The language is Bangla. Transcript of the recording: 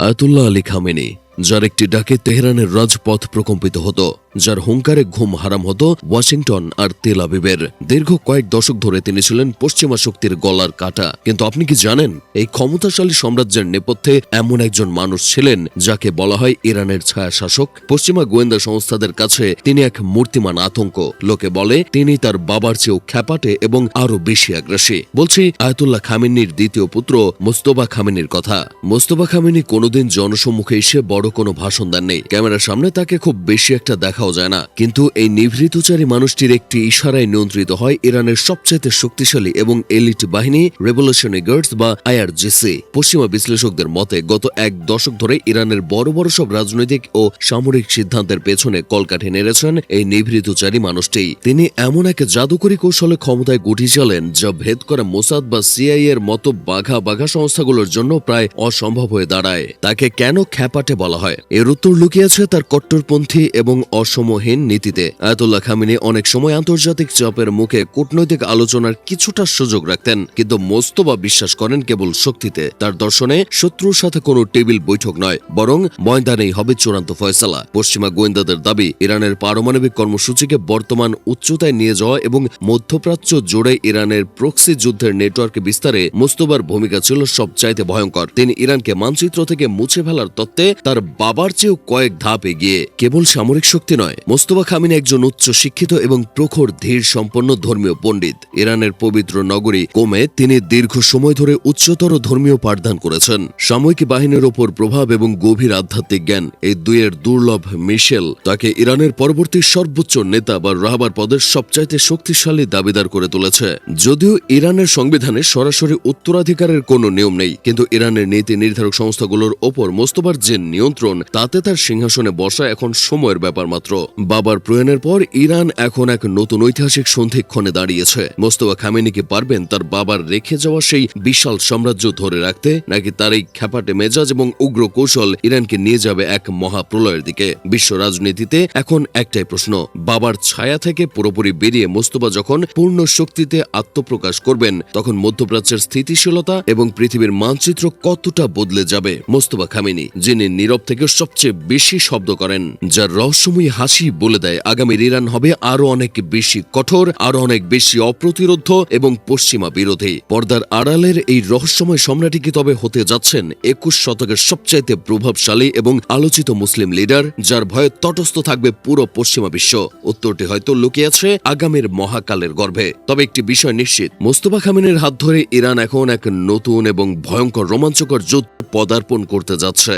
আয়াতুল্লাহ আলী খামেনি, যার একটি ডাকে তেহরানের রাজপথ প্রকম্পিত হতো, যার হুঙ্কারে ঘুম হারাম হতো ওয়াশিংটন আর তেল আবিবের। দীর্ঘ কয়েক দশক ধরে তিনি ছিলেন পশ্চিমা শক্তির গলার কাটা। কিন্তু আপনি কি জানেন, এই ক্ষমতাশালী সাম্রাজ্যের নেপথ্যে এমন একজন মানুষ ছিলেন যাকে বলা হয় ইরানের ছায়া শাসক। পশ্চিমা গোয়েন্দা সংস্থাদের কাছে তিনি এক মূর্তিমান আতঙ্ক। লোকে বলে তিনি তার বাবার চেয়েও খ্যাপাটে এবং আরো বেশি আগ্রাসী। বলছি আয়াতুল্লাহ খামেনির দ্বিতীয় পুত্র মোস্তফা খামেনির কথা। মোস্তফা খামেনি কোনোদিন জনসম্মুখে এসে বড় কোনো ভাষণ দেননি। ক্যামেরার সামনে তাকে খুব বেশি একটা দেখাও যায় না। কিন্তু এই নিভৃতচারী মানুষটির একটি ইশারায় নিয়ন্ত্রিত হয় ইরানের সবচাইতে শক্তিশালী এবং এলিট বাহিনী রেভলিউশনারি গার্ডস বা আইআরজিসি। পশ্চিমা বিশ্লেষকদের মতে গত এক দশক ধরে ইরানের বড় বড় সব রাজনৈতিক ও সামরিক সিদ্ধান্তের পেছনে কলকাঠি নেড়েছেন এই নিভৃতচারী মানুষটি। তিনি এমন এক জাদুকরী কৌশলে ক্ষমতায় গুটিয়েছিলেন যা ভেদ করা মোসাদ বা সিআইএ এর মতো বাঘা বাঘা সংস্থাগুলোর জন্য প্রায় অসম্ভব হয়ে দাঁড়ায়। তাকে কেন খ্যাপাটে বলা হয়, এর উত্তর লুকিয়ে আছে তার কট্টরপন্থী এবং অসমহীন নীতিতে। আয়াতুল্লাহ খামেনি অনেক সময় আন্তর্জাতিক চাপের মুখে কূটনৈতিক আলোচনার কিছুটা সুযোগ রাখতেন, কিন্তু মোস্তফা বিশ্বাস করেন কেবল শক্তিতে। তার দর্শনে শত্রুর সাথে কোনো টেবিল বৈঠক নয়, বরং ময়দানেই হবে চূড়ান্ত ফয়সালা। পশ্চিমা গোয়েন্দাদের দাবি, ইরানের পারমাণবিক কর্মসূচিকে বর্তমান উচ্চতায় নিয়ে যাওয়া এবং মধ্যপ্রাচ্য জুড়ে ইরানের প্রক্সি যুদ্ধের নেটওয়ার্কে বিস্তারে মোস্তফার ভূমিকা ছিল সবচাইতে ভয়ঙ্কর। তিনি ইরানকে মানচিত্র থেকে মুছে ফেলার তত্ত্বে তার বাবার চেয়েও কয়েক ধাপ এগিয়ে। কেবল সামরিক শক্তি নয়, মোস্তফা খামেনি একজন উচ্চ শিক্ষিত এবং প্রখর ধীর সম্পন্ন ধর্মীয় পণ্ডিত। ইরানের পবিত্র নগরী কোমে তিনি দীর্ঘ সময় ধরে উচ্চতর ধর্মীয় পাঠদান করেছেন। সামরিক বাহিনীর ওপর প্রভাব এবং গভীর আধ্যাত্মিক জ্ঞান, এই দুইয়ের দুর্লভ মিশেল তাকে ইরানের পরবর্তী সর্বোচ্চ নেতা বা রাহবার পদের সবচাইতে শক্তিশালী দাবিদার করে তুলেছে। যদিও ইরানের সংবিধানে সরাসরি উত্তরাধিকারের কোনো নিয়ম নেই, কিন্তু ইরানের নীতি নির্ধারক সংস্থাগুলোর ওপর মোস্তফার যে নিয়ন্ত্রণ, তাতে তার সিংহাসনে বসা এখন সময়ের ব্যাপার মাত্র। বাবার প্রয়াণের পর ইরান এখন এক নতুন ঐতিহাসিক সন্ধিক্ষণে দাঁড়িয়েছে। মোস্তফা খামেনি কি পারবেন তার বাবার রেখে যাওয়া সেই বিশাল সাম্রাজ্য ধরে রাখতে, নাকি তার এই খ্যাপাটে মেজাজ এবং উগ্র কৌশল ইরানকে নিয়ে যাবে এক মহাপ্রলয়ের দিকে? বিশ্ব রাজনীতিতে এখন একটাই প্রশ্ন, বাবার ছায়া থেকে পুরোপুরি বেরিয়ে মোস্তফা যখন পূর্ণ শক্তিতে আত্মপ্রকাশ করবেন, তখন মধ্যপ্রাচ্যের স্থিতিশীলতা এবং পৃথিবীর মানচিত্র কতটা বদলে যাবে? মোস্তফা খামেনি, যিনি নীরব থেকে সবচেয়ে বেশি শব্দ করেন, যার রহস্যময়ী হাসি বলে দেয় আগামীর ইরান হবে আরো অনেক বেশি কঠোর, আরো অনেক বেশি অপ্রতিরোধ্য এবং পশ্চিমা বিরোধী। পর্দার আড়ালের এই রহস্যময় সম্রাটই কি তবে হতে যাচ্ছেন 21 শতকের সবচাইতে প্রভাবশালী এবং আলোচিত মুসলিম লিডার, যার ভয়ে তটস্থ থাকবে পুরো পশ্চিমা বিশ্ব? উত্তরটি হয়তো লুকিয়ে আছে আগামীর মহাকালের গর্ভে। তবে একটি বিষয় নিশ্চিত, মোস্তফা খামেনির হাত ধরে ইরান এখন এক নতুন এবং ভয়ঙ্কর রোমাঞ্চকর যুদ্ধ পদার্পণ করতে যাচ্ছে।